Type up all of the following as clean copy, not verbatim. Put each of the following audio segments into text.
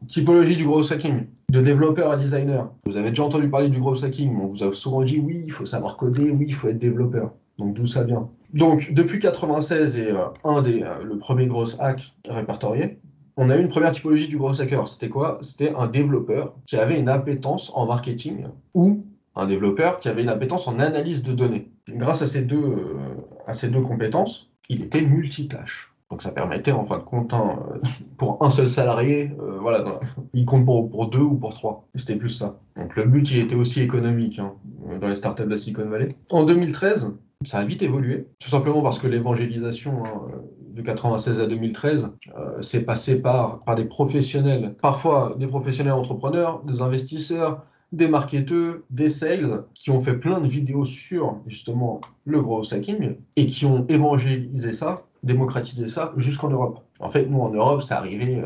Typologie du growth hacking, de développeur à designer. Vous avez déjà entendu parler du growth hacking, on vous a souvent dit oui, il faut savoir coder, oui, il faut être développeur. Donc d'où ça vient? Donc depuis 96 et le premier growth hack répertorié, on a eu une première typologie du growth hacker. C'était quoi? C'était un développeur qui avait une appétence en marketing ou un développeur qui avait une appétence en analyse de données. Grâce à ces deux compétences, il était multitâche. Donc ça permettait en fin de compte, pour un seul salarié, voilà, il compte pour deux ou pour trois. C'était plus ça. Donc le but, il était aussi économique dans les startups de la Silicon Valley. En 2013, ça a vite évolué, tout simplement parce que l'évangélisation de 96 à 2013 s'est passée par des professionnels, parfois des professionnels entrepreneurs, des investisseurs, des marketeurs, des sales, qui ont fait plein de vidéos sur justement le growth hacking et qui ont évangélisé ça, démocratisé ça jusqu'en Europe. En fait, nous en Europe, c'est arrivé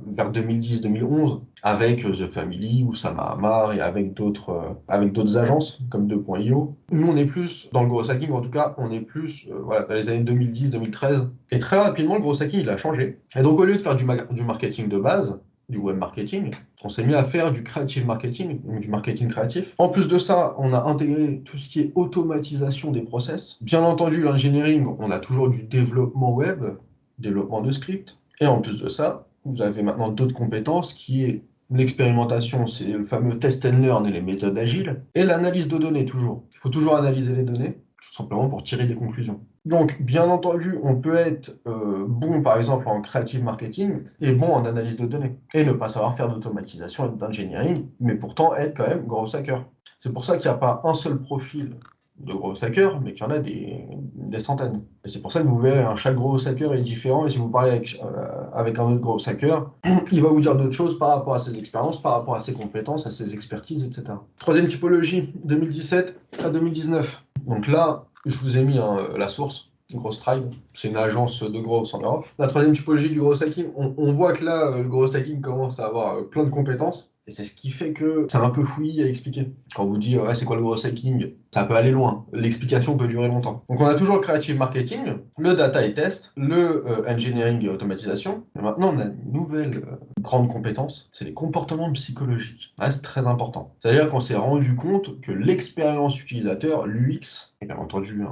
vers 2010-2011 avec The Family, Oussama Hamar et avec d'autres agences comme 2.io. Nous, on est plus dans le growth hacking, en tout cas, on est plus voilà, dans les années 2010-2013. Et très rapidement, le growth hacking, il a changé. Et donc, au lieu de faire du marketing de base, du web marketing, on s'est mis à faire du creative marketing, donc du marketing créatif. En plus de ça, on a intégré tout ce qui est automatisation des process. Bien entendu, l'engineering, on a toujours du développement web, développement de script. Et en plus de ça, vous avez maintenant d'autres compétences qui est l'expérimentation, c'est le fameux test and learn et les méthodes agiles, et l'analyse de données toujours. Il faut toujours analyser les données, tout simplement pour tirer des conclusions. Donc, bien entendu, on peut être bon, par exemple, en creative marketing et bon en analyse de données, et ne pas savoir faire d'automatisation et d'engineering, mais pourtant être quand même gros hacker. C'est pour ça qu'il n'y a pas un seul profil de gros hackers, mais qu'il y en a des centaines. Et c'est pour ça que vous verrez, chaque gros hacker est différent, et si vous parlez avec un autre gros hacker, il va vous dire d'autres choses par rapport à ses expériences, par rapport à ses compétences, à ses expertises, etc. Troisième typologie, 2017 à 2019. Donc là, je vous ai mis la source. Gross Tribe, c'est une agence de growth en Europe. La troisième typologie du gros hacking, on voit que là, le gros hacking commence à avoir plein de compétences. Et c'est ce qui fait que c'est un peu fouillis à expliquer. Quand on vous dit, ouais, c'est quoi le gros hacking, ça peut aller loin. L'explication peut durer longtemps. Donc on a toujours le creative marketing, le data et test, le engineering et automatisation. Et maintenant, on a une nouvelle grande compétence, c'est les comportements psychologiques. Là, c'est très important. C'est-à-dire qu'on s'est rendu compte que l'expérience utilisateur, l'UX, et bien entendu,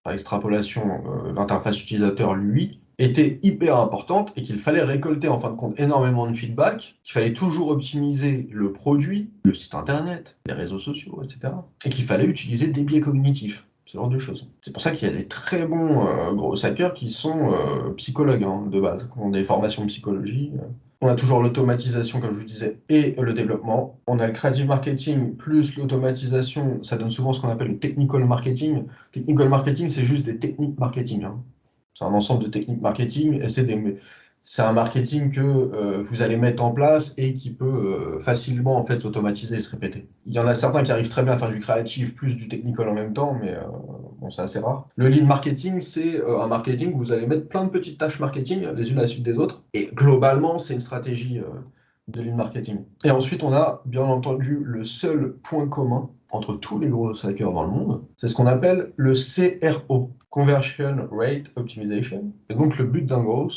par extrapolation, l'interface utilisateur, lui, était hyper importante et qu'il fallait récolter en fin de compte énormément de feedback, qu'il fallait toujours optimiser le produit, le site internet, les réseaux sociaux, etc. Et qu'il fallait utiliser des biais cognitifs, ce genre de choses. C'est pour ça qu'il y a des très bons gros hackers qui sont psychologues de base, qui ont des formations de psychologie. On a toujours l'automatisation, comme je vous disais, et le développement. On a le creative marketing plus l'automatisation, ça donne souvent ce qu'on appelle le technical marketing. Technical marketing, c'est juste des techniques marketing. C'est un ensemble de techniques marketing et c'est un marketing que vous allez mettre en place et qui peut facilement en fait s'automatiser et se répéter. Il y en a certains qui arrivent très bien à faire du créatif plus du technical en même temps, mais bon, c'est assez rare. Le lead marketing, c'est un marketing où vous allez mettre plein de petites tâches marketing les unes à la suite des autres. Et globalement, c'est une stratégie de lead marketing. Et ensuite, on a bien entendu le seul point commun entre tous les gros hackers dans le monde, c'est ce qu'on appelle le CRO, Conversion Rate Optimization. Et donc, le but d'un gros,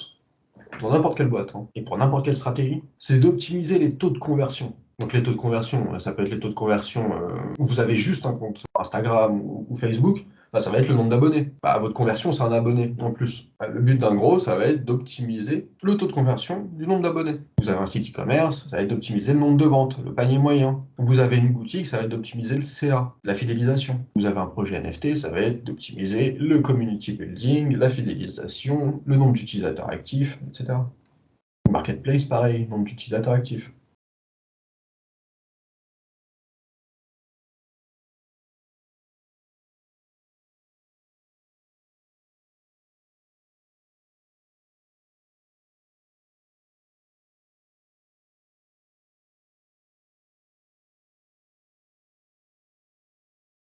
dans n'importe quelle boîte, et pour n'importe quelle stratégie, c'est d'optimiser les taux de conversion. Donc les taux de conversion, ça peut être les taux de conversion où vous avez juste un compte Instagram ou Facebook, bah, ça va être le nombre d'abonnés. Bah, votre conversion, c'est un abonné en plus. Bah, le but d'un gros, ça va être d'optimiser le taux de conversion du nombre d'abonnés. Vous avez un site e-commerce, ça va être d'optimiser le nombre de ventes, le panier moyen. Vous avez une boutique, ça va être d'optimiser le CA, la fidélisation. Vous avez un projet NFT, ça va être d'optimiser le community building, la fidélisation, le nombre d'utilisateurs actifs, etc. Marketplace, pareil, nombre d'utilisateurs actifs.